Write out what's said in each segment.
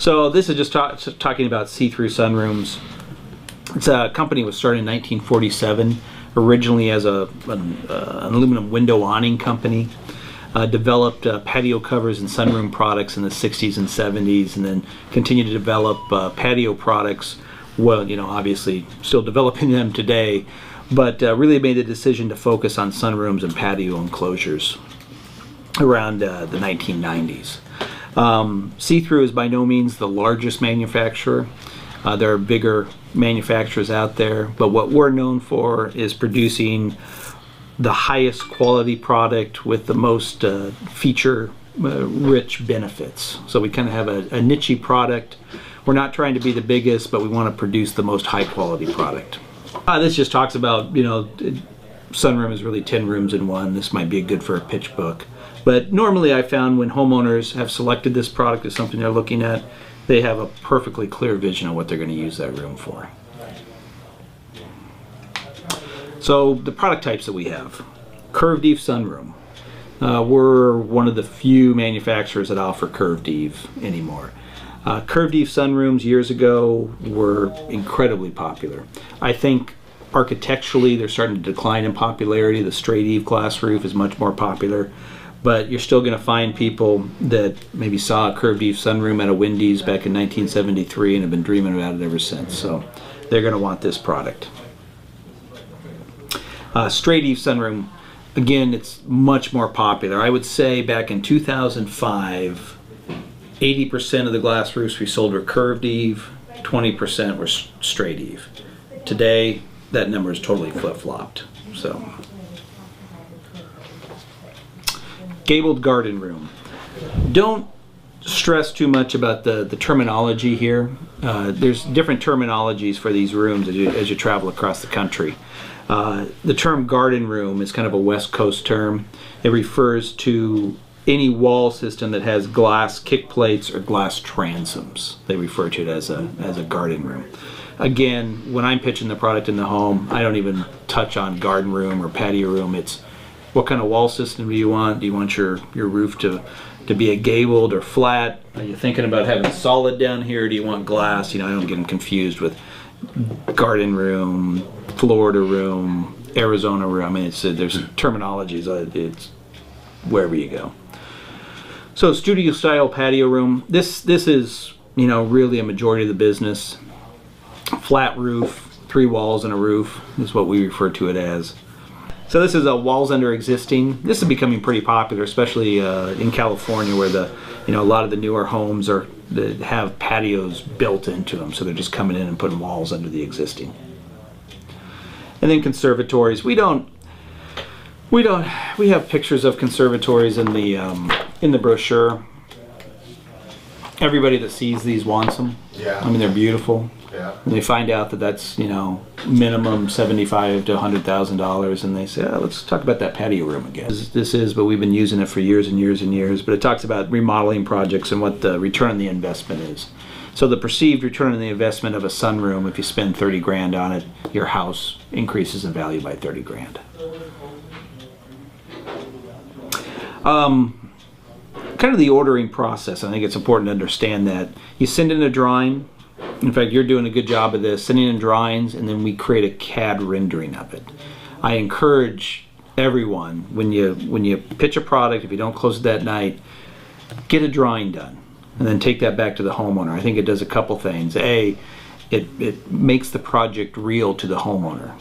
So this is just talking about see-through sunrooms. It's a company was started in 1947, originally as an aluminum window awning company. Developed patio covers and sunroom products in the 60s and 70s, and then continued to develop patio products. Well, you know, obviously still developing them today, but really made the decision to focus on sunrooms and patio enclosures around the 1990s. See-through is by no means the largest manufacturer. There are bigger manufacturers out there, but what we're known for is producing the highest quality product with the most feature rich benefits. So we kind of have a niche product. We're not trying to be the biggest, but we want to produce the most high quality product. This just talks about, you know, sunroom is really 10 rooms in one. This might be good for a pitch book. But normally I found when homeowners have selected this product as something they're looking at, they have a perfectly clear vision of what they're going to use that room for. So the product types that we have. Curved eave sunroom. We're one of the few manufacturers that offer curved eave anymore. Curved eave sunrooms years ago were incredibly popular. I think architecturally they're starting to decline in popularity. The straight eave glass roof is much more popular, but you're still going to find people that maybe saw a curved eave sunroom at a Wendy's back in 1973 and have been dreaming about it ever since. So they're going to want this product. Straight eave sunroom, again, it's much more popular. I would say back in 2005, 80% of the glass roofs we sold were curved eave, 20% were straight eave. Today, that number is totally flip-flopped. So, gabled garden room. Don't stress too much about the terminology here. There's different terminologies for these rooms as you travel across the country. The term garden room is kind of a West Coast term. It refers to any wall system that has glass kick plates or glass transoms. They refer to it as a garden room. Again, when I'm pitching the product in the home, I don't even touch on garden room or patio room. It's what kind of wall system do you want? Do you want your roof to be a gabled or flat? Are you thinking about having solid down here? Do you want glass? You know, I don't get them confused with garden room, Florida room, Arizona room. I mean, there's terminologies. It's wherever you go. So studio style patio room. This is, you know, really a majority of the business. Flat roof, 3 walls and a roof is what we refer to it as. So this is a walls under existing. This is becoming pretty popular, especially in California, where a lot of the newer homes that have patios built into them, so they're just coming in and putting walls under the existing. And then conservatories. We have pictures of conservatories in the brochure. Everybody that sees these wants them. Yeah. I mean, they're beautiful. Yeah. And they find out that that's, you know, minimum $75,000 to $100,000, and they say, oh, let's talk about that patio room again. But we've been using it for years and years and years. But it talks about remodeling projects and what the return on the investment is. So the perceived return on the investment of a sunroom, if you spend 30 grand on it, your house increases in value by 30 grand. Kind of the ordering process. I think it's important to understand that you send in a drawing. In fact, you're doing a good job of this, sending in drawings, and then we create a CAD rendering of it. I encourage everyone, when you pitch a product, if you don't close it that night, get a drawing done, and then take that back to the homeowner. I think it does a couple things. A, it makes the project real to the homeowner.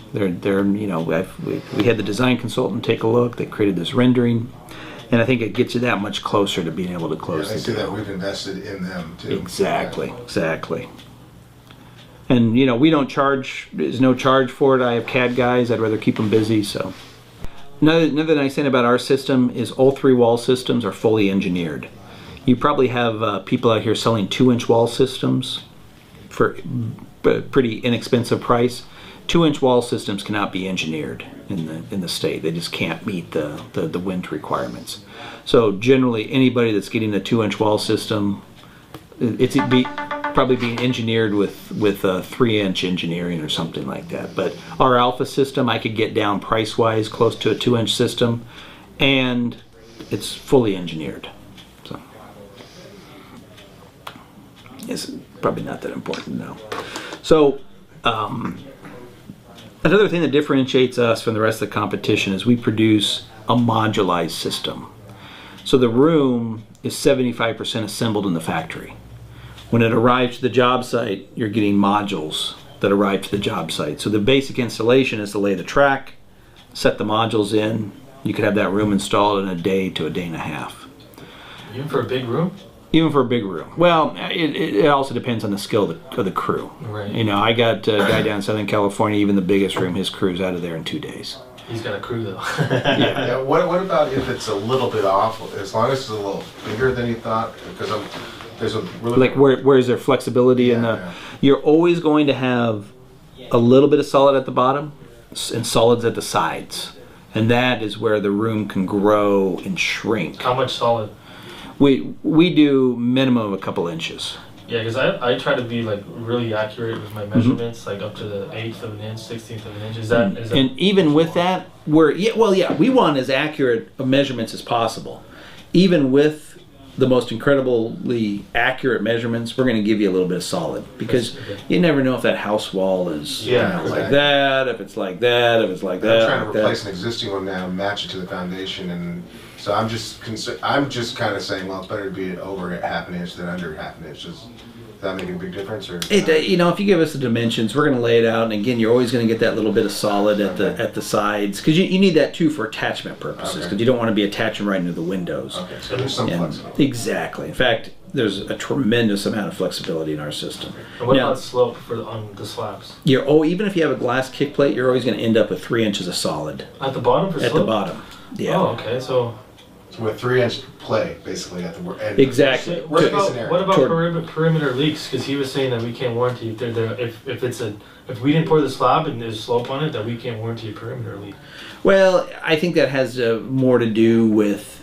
We had the design consultant take a look. They created this rendering, and I think it gets you that much closer to being able to close. Yeah, they see that we've invested in them too. Exactly. And you know, we don't charge. There's no charge for it. I have CAD guys. I'd rather keep them busy. So another nice thing about our system is all 3 wall systems are fully engineered. You probably have people out here selling 2-inch wall systems for a pretty inexpensive price. 2-inch wall systems cannot be engineered in the state. They just can't meet the wind requirements. So generally, anybody that's getting a 2-inch wall system, it's probably being engineered with a 3-inch engineering or something like that. But our Alpha system, I could get down price-wise close to a 2-inch system, and it's fully engineered. It's probably not that important, no. So, another thing that differentiates us from the rest of the competition is we produce a modularized system. So the room is 75% assembled in the factory. When it arrives to the job site, you're getting modules that arrive to the job site. So the basic installation is to lay the track, set the modules in. You could have that room installed in a day to a day and a half. Even for a big room? Even for a big room. Well, it also depends on the skill of the crew. Right. You know, I got a guy down in Southern California, even the biggest room, his crew's out of there in 2 days. He's got a crew though. Yeah, what about if it's a little bit off, as long as it's a little bigger than you thought? Because there's a really... Like where is there flexibility in the... Yeah. You're always going to have a little bit of solid at the bottom and solids at the sides. And that is where the room can grow and shrink. How much solid? We do minimum of a couple inches. Yeah, because I try to be like really accurate with my measurements, like up to the 1/8 of an inch, 16th of an inch. Is that And even with that, we want as accurate of measurements as possible. Even with the most incredibly accurate measurements, we're going to give you a little bit of solid because you never know if that house wall is like that, if it's like that, if it's like that. I'm trying to like replace that. an existing one now and match it to the foundation, and so I'm just kind of saying, well, it's better to be over at half an inch than under half an inch. Does that make a big difference? Or You know, if you give us the dimensions, we're going to lay it out, and again, you're always going to get that little bit of solid at the sides because you need that too for attachment purposes because you don't want to be attaching right into the windows. Okay, so there's some And flexibility. exactly. In fact, there's a tremendous amount of flexibility in our system. And what Now, about slope on the slabs? even if you have a glass kick plate, you're always going to end up with 3 inches of solid At the bottom for at slope? the bottom. Yeah. Oh, okay. So So with 3-inch play, basically, at the end. Exactly. what Worst case about scenario. perimeter leaks? Because he was saying that we can't warranty if we didn't pour the slab and there's slope on it, that we can't warranty a perimeter leak. Well, I think that has more to do with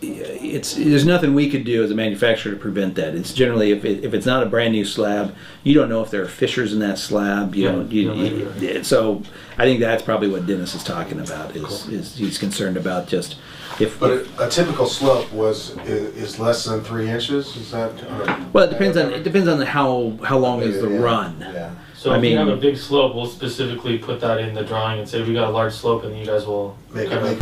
there's nothing we could do as a manufacturer to prevent that. It's generally if it's not a brand new slab, you don't know if there are fissures in that slab. So I think that's probably what Dennis is talking about. Is he's concerned about just if. But a typical slope is less than 3 inches. Is that? Well, it depends on how long is the run. Yeah. So if you have a big slope, we'll specifically put that in the drawing and say we got a large slope, and you guys will Make kind of